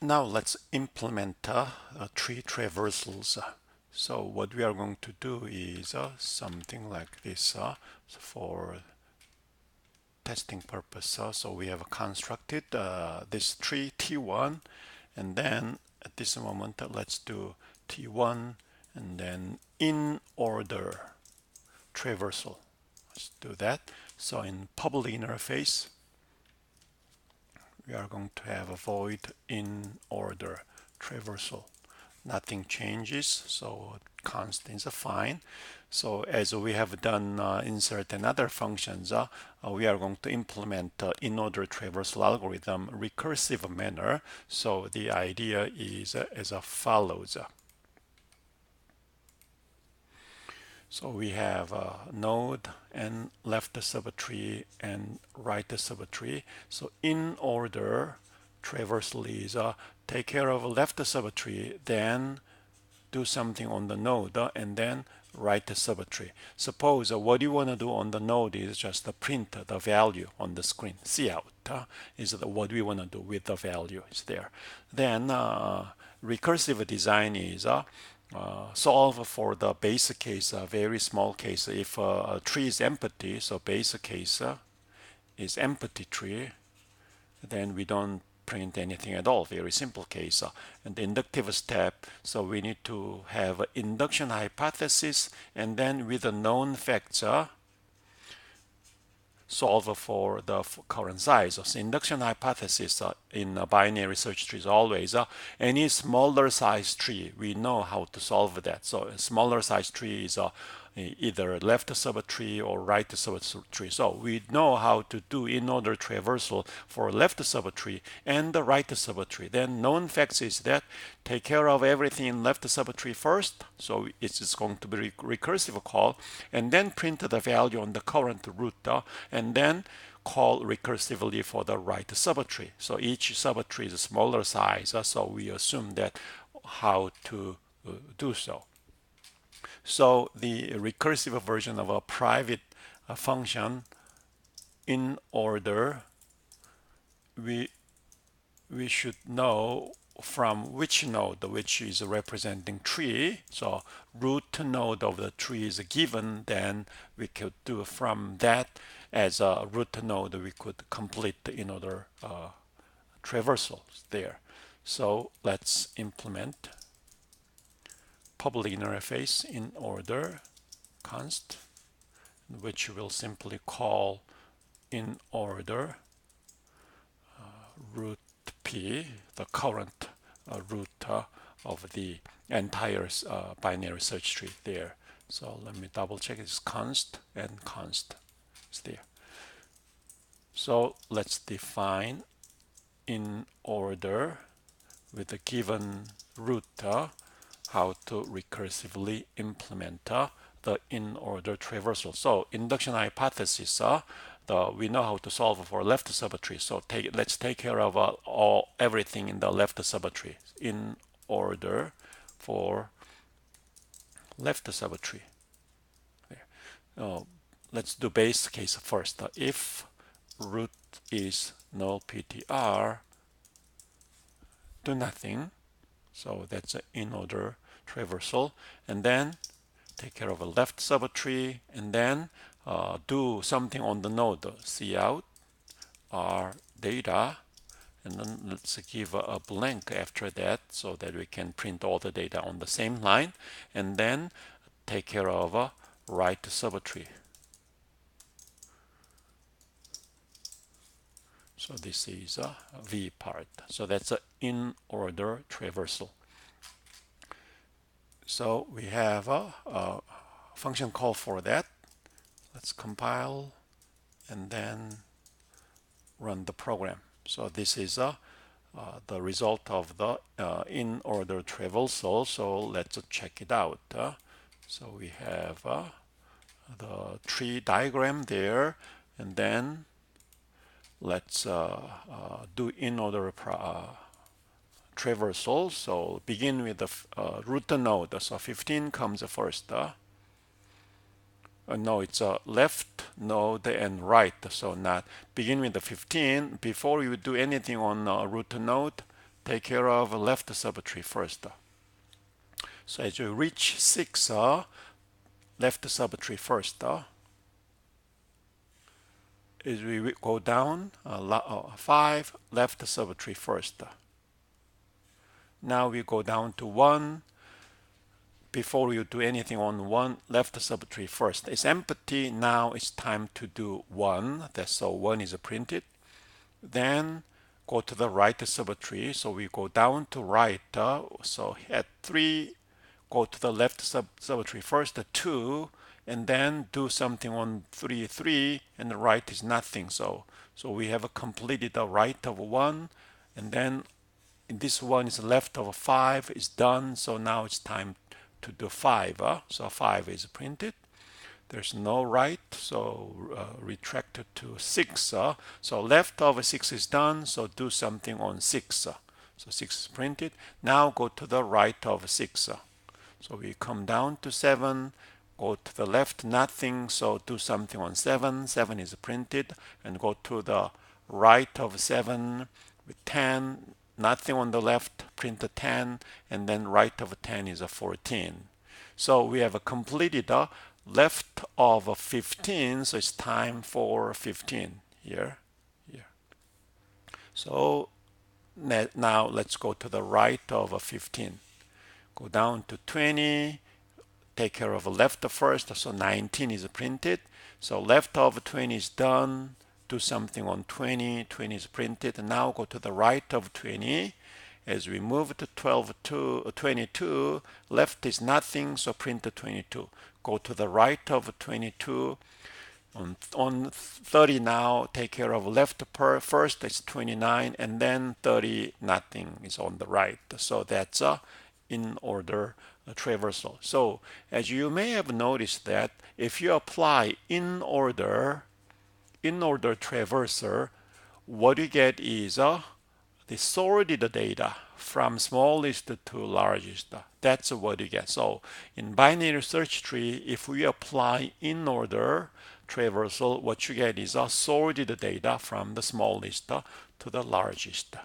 Now let's implement tree traversals. So what we are going to do is something like this for testing purpose. So we have constructed this tree T1, and then at this moment let's do T1 and then in order traversal. Let's do that. So in public interface, we are going to have a void in order traversal. Nothing changes, so constants are fine. So as we have done insert and other functions, we are going to implement in order traversal algorithm recursive manner. So the idea is as follows. So we have a node and left subtree and right subtree. So in order traversal is take care of left subtree, then do something on the node, and then right subtree. Suppose what you want to do on the node is just print the value on the screen. Cout is what we want to do with the value is there. Then recursive design is solve for the base case, a very small case. If a tree is empty, so base case is empty tree, then we don't print anything at all. Very simple case. And the inductive step, so we need to have an induction hypothesis, and then with the known facts, solve for the current size. So induction hypothesis in a binary search tree is always any smaller size tree. We know how to solve that. So a smaller size tree is either left subtree or right subtree. So we know how to do in-order traversal for left subtree and the right subtree. Then known facts is that take care of everything in left subtree first. So it's going to be recursive call, and then print the value on the current root, and then call recursively for the right subtree. So each subtree is a smaller size, so we assume that how to do so. So the recursive version of a private function in order, we should know from which node, which is representing tree. So root node of the tree is given, then we could do from that as a root node, we could complete the in order traversal there. So let's implement public interface in order const, which we'll simply call in order root p, the current root of the entire binary search tree there. So let me double check. It's const and const is there. So let's define in order with the given root how to recursively implement the in order traversal. So induction hypothesis, we know how to solve for left subtree. So let's take care of everything in the left subtree in order for left subtree. Let's do base case first. If root is null ptr, do nothing. So that's an in order traversal, and then take care of a left subtree, and then do something on the node. Cout our data, and then let's give a blank after that so that we can print all the data on the same line, and then take care of a right subtree. So this is a V part. So that's an in order traversal. So we have a function call for that. Let's compile and then run the program. So this is the result of the in order traversal. So let's check it out. So we have the tree diagram there, and then let's do in order traversal. So begin with the root node. So 15 comes first. No, it's a left node and right. So not begin with the 15. Before you do anything on root node, take care of left subtree first. So as you reach 6, left subtree first. As we go down, 5, left subtree first. Now we go down to 1. Before you do anything on 1, left subtree first. It's empty. Now it's time to do 1. That's so 1 is printed. Then go to the right subtree. So we go down to right. So at 3, go to the left subtree first, 2, and then do something on 3, 3, and the right is nothing. So we have completed the right of 1, and then this one is left of 5 is done. So now it's time to do 5. So 5 is printed. There's no right, so retract to 6. So left of 6 is done, so do something on 6. So 6 is printed. Now go to the right of 6. So we come down to 7, go to the left, nothing, so do something on 7. 7 is printed, and go to the right of 7 with 10, nothing on the left, print a 10, and then right of 10 is a 14. So we have completed a left of 15, so it's time for 15 here. So now let's go to the right of 15. Go down to 20, take care of left first, so 19 is printed. So left of 20 is done. Do something on 20, 20 is printed. And now go to the right of 20. As we move to 22, left is nothing, so print 22. Go to the right of 22. On 30 now, take care of left first, it's 29, and then 30, nothing is on the right. So that's in order traversal. So as you may have noticed that if you apply in order traversal, what you get is the sorted data from smallest to largest. That's what you get. So in binary search tree, if we apply in order traversal, what you get is sorted data from the smallest to the largest.